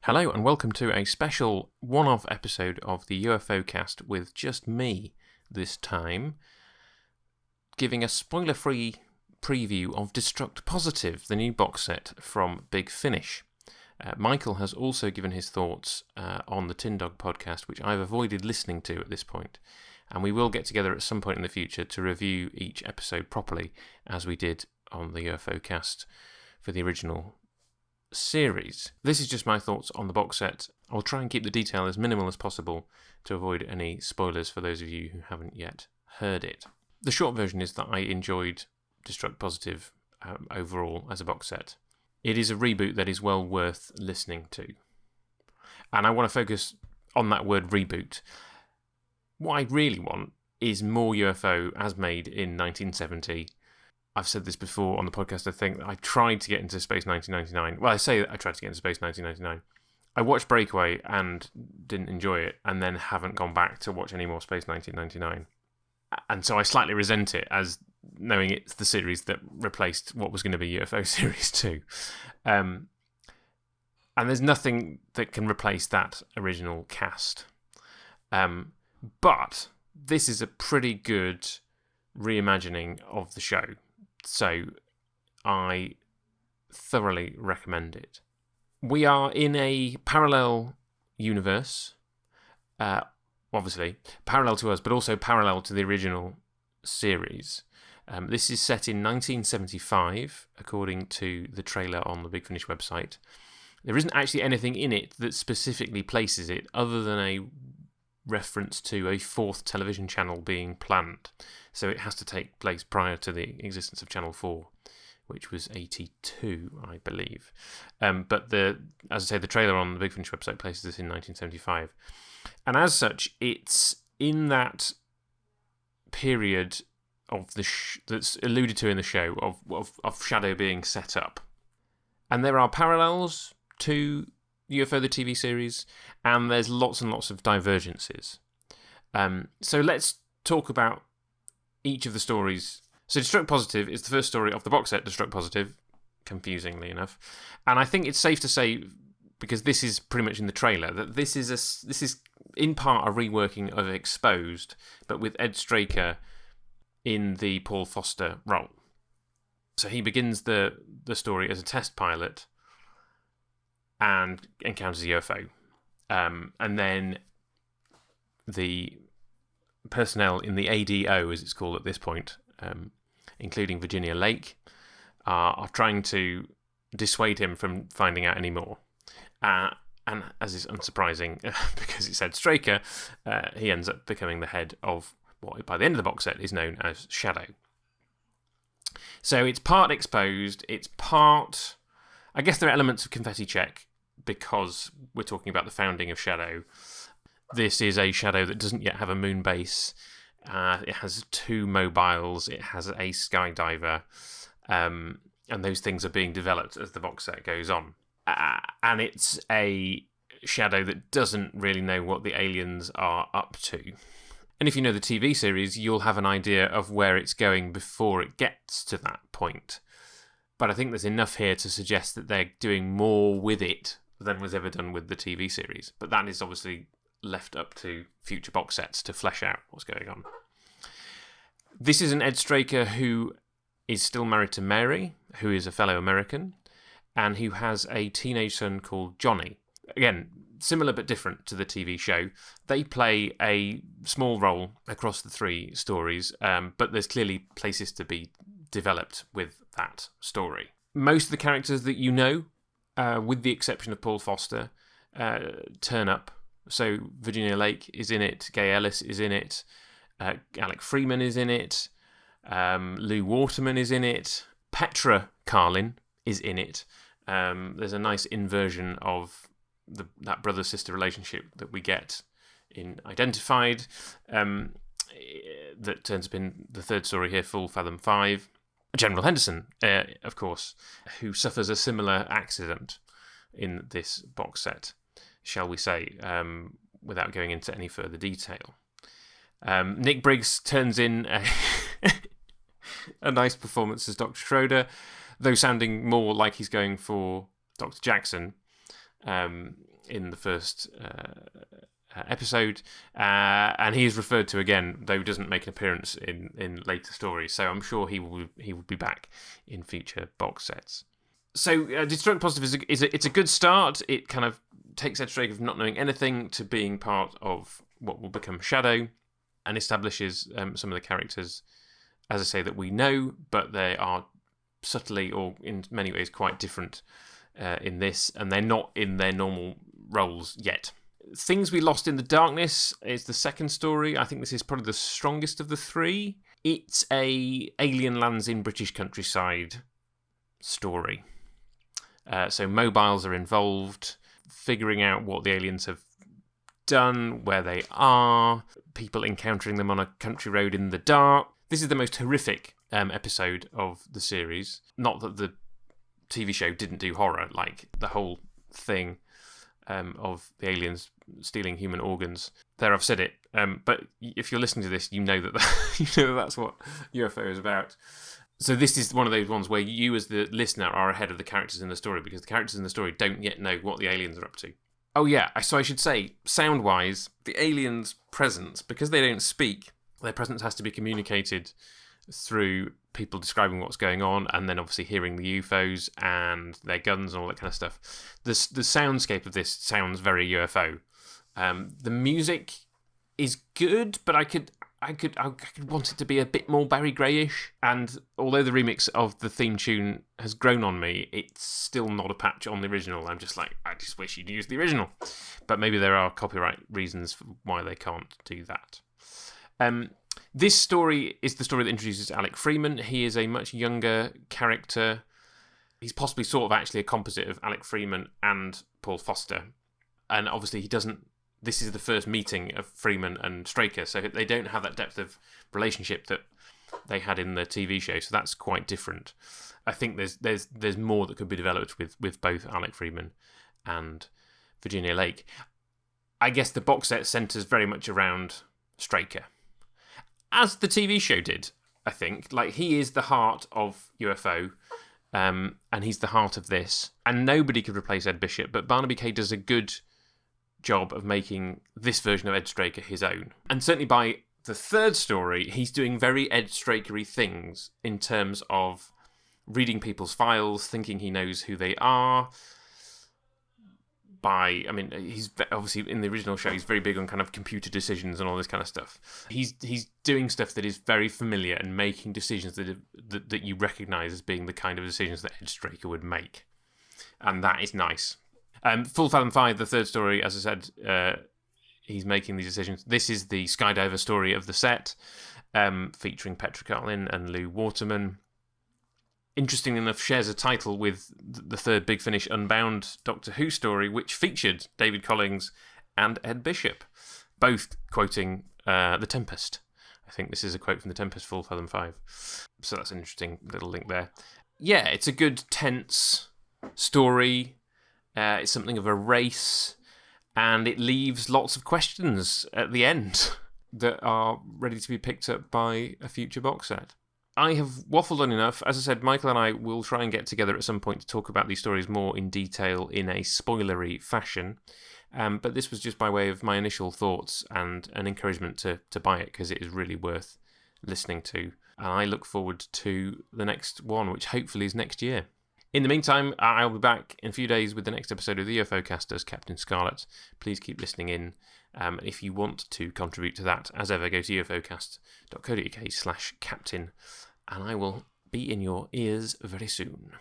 Hello and welcome to a special one-off episode of the UFO cast with just me this time, giving a spoiler-free preview of Destruct Positive, the new box set from Big Finish. Michael has also given his thoughts on the Tin Dog podcast, which I've avoided listening to at this point, and we will get together at some point in the future to review each episode properly, as we did on the UFO cast for the original series. This is just my thoughts on the box set. I'll try and keep the detail as minimal as possible to avoid any spoilers for those of you who haven't yet heard it. The short version is that I enjoyed Destruct Positive overall as a box set. It is a reboot that is well worth listening to. And I want to focus on that word reboot. What I really want is more UFO as made in 1970. I've said this before on the podcast, I think. I tried to get into Space 1999. Well, I say that I tried to get into Space 1999. I watched Breakaway and didn't enjoy it, and then haven't gone back to watch any more Space 1999. And so I slightly resent it, as knowing it's the series that replaced what was going to be UFO Series 2. And there's nothing that can replace that original cast. But this is a pretty good reimagining of the show. So I thoroughly recommend it. We are in a parallel universe, obviously, parallel to us, but also parallel to the original series. This is set in 1975, according to the trailer on the Big Finish website. There isn't actually anything in it that specifically places it, other than a reference to a fourth television channel being planned. So it has to take place prior to the existence of Channel 4, which was 82, I believe. But as I say, the trailer on the Big Finish website places this in 1975. And as such, it's in that period of that's alluded to in the show of Shadow being set up. And there are parallels to UFO the TV series, and there's lots and lots of divergences. So let's talk about each of the stories. So Destruct Positive is the first story of the box set, Destruct Positive, confusingly enough. And I think it's safe to say, because this is pretty much in the trailer, that this is in part a reworking of Exposed, but with Ed Straker in the Paul Foster role. So he begins the story as a test pilot and encounters a UFO. And then the personnel in the ADO, as it's called at this point, including Virginia Lake, are trying to dissuade him from finding out any more. And as is unsurprising, because it's Ed Straker, he ends up becoming the head of what, by the end of the box set, is known as Shadow. So it's part Exposed, it's part... I guess there are elements of Confetti Check, because we're talking about the founding of Shadow. This is a Shadow that doesn't yet have a moon base. It has 2 mobiles. It has a skydiver. And those things are being developed as the box set goes on. And it's a Shadow that doesn't really know what the aliens are up to. And if you know the TV series, you'll have an idea of where it's going before it gets to that point. But I think there's enough here to suggest that they're doing more with it than was ever done with the TV series. But that is obviously left up to future box sets to flesh out what's going on. This is an Ed Straker who is still married to Mary, who is a fellow American, and who has a teenage son called Johnny. Again, similar but different to the TV show. They play a small role across the 3 stories, but there's clearly places to be developed with that story. Most of the characters that you know, with the exception of Paul Foster, turn up. So Virginia Lake is in it, Gay Ellis is in it, Alec Freeman is in it, Lou Waterman is in it, Petra Carlin is in it. There's a nice inversion of that brother-sister relationship that we get in Identified, that turns up in the 3rd story here, Full Fathom 5. General Henderson, of course, who suffers a similar accident in this box set, shall we say, without going into any further detail. Nick Briggs turns in a nice performance as Dr. Schroeder, though sounding more like he's going for Dr. Jackson. in the first episode, and he is referred to again, though he doesn't make an appearance in later stories. So I'm sure he will be back in future box sets. So Destruct Positive it's a good start. It kind of takes Ed Straker from not knowing anything to being part of what will become Shadow, and establishes some of the characters, as I say, that we know, but they are subtly or in many ways quite different in this, and they're not in their normal roles yet. Things We Lost in the Darkness is the second story. I think this is probably the strongest of the three. It's a alien lands in British countryside story. So mobiles are involved, figuring out what the aliens have done, where they are, people encountering them on a country road in the dark. This is the most horrific episode of the series. Not that the TV show didn't do horror, like the whole thing of the aliens stealing human organs. There, I've said it. But if you're listening to this, you know that that's what UFO is about. So this is one of those ones where you, as the listener, are ahead of the characters in the story, because the characters in the story don't yet know what the aliens are up to. Oh yeah, so I should say, sound-wise, the aliens' presence, because they don't speak, their presence has to be communicated through people describing what's going on, and then obviously hearing the UFOs and their guns and all that kind of stuff. The soundscape of this sounds very UFO. The music is good, but I could want it to be a bit more Barry Grayish. And although the remix of the theme tune has grown on me, it's still not a patch on the original. I'm just like, I just wish you'd used the original. But maybe there are copyright reasons for why they can't do that. This story is the story that introduces Alec Freeman. He is a much younger character. He's possibly sort of actually a composite of Alec Freeman and Paul Foster. And obviously this is the first meeting of Freeman and Straker, so they don't have that depth of relationship that they had in the TV show, so that's quite different. I think there's more that could be developed with both Alec Freeman and Virginia Lake. I guess the box set centres very much around Straker, as the TV show did, I think. Like, he is the heart of UFO, and he's the heart of this, and nobody could replace Ed Bishop, but Barnaby Kay does a good job of making this version of Ed Straker his own. And certainly by the third story, he's doing very Ed Straker-y things in terms of reading people's files, thinking he knows who they are. He's obviously, in the original show, he's very big on kind of computer decisions and all this kind of stuff. He's doing stuff that is very familiar and making decisions that you recognise as being the kind of decisions that Ed Straker would make. And that is nice. Full Fathom 5, the third story, as I said, he's making these decisions. This is the Skydiver story of the set, featuring Petra Carlin and Lou Waterman. Interestingly enough, shares a title with the third Big Finish Unbound Doctor Who story, which featured David Collings and Ed Bishop, both quoting The Tempest. I think this is a quote from The Tempest, Full Fathom 5. So that's an interesting little link there. Yeah, it's a good, tense story. It's something of a race, and it leaves lots of questions at the end that are ready to be picked up by a future box set. I have waffled on enough. As I said, Michael and I will try and get together at some point to talk about these stories more in detail in a spoilery fashion. But this was just by way of my initial thoughts and an encouragement to buy it, because it is really worth listening to. And I look forward to the next one, which hopefully is next year. In the meantime, I'll be back in a few days with the next episode of the UFO Cast as Captain Scarlet. Please keep listening in. If you want to contribute to that, as ever, go to ufocast.co.uk/captain, and I will be in your ears very soon.